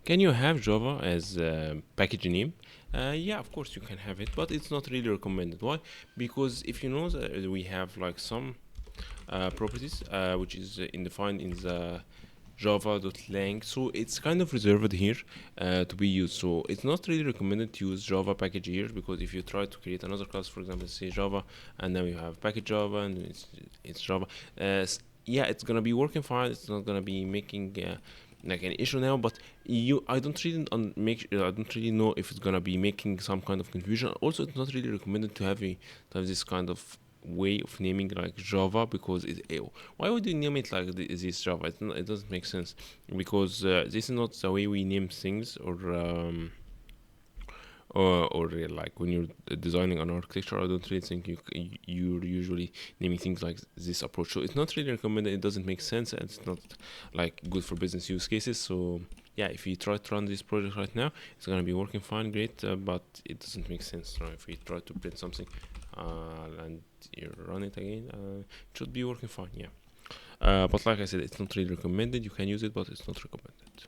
Can you have Java as a package name? Yeah, of course you can have it, but it's not really recommended. Why? Because if you know that we have like some properties which is defined in the java.lang, so it's kind of reserved here to be used. So it's not really recommended to use Java package here, because if you try to create another class, for example, say Java, and then you have package Java and it's Java, yeah, it's gonna be working fine. It's not gonna be making like an issue now. But I don't really I don't really know if it's gonna be making some kind of confusion. Also, it's not really recommended to have this kind of way of naming like Java, because why would you name it like this Java? It doesn't make sense, because this is not the way we name things, or like when you're designing an architecture. I don't really think you're usually naming things like this approach. So it's not really recommended. It doesn't make sense, and it's not like good for business use cases. So yeah, if you try to run this project right now, it's gonna be working fine, great, but it doesn't make sense. Right? If you try to print something and you run it again, it should be working fine. Yeah. But like I said, it's not really recommended. You can use it, but it's not recommended.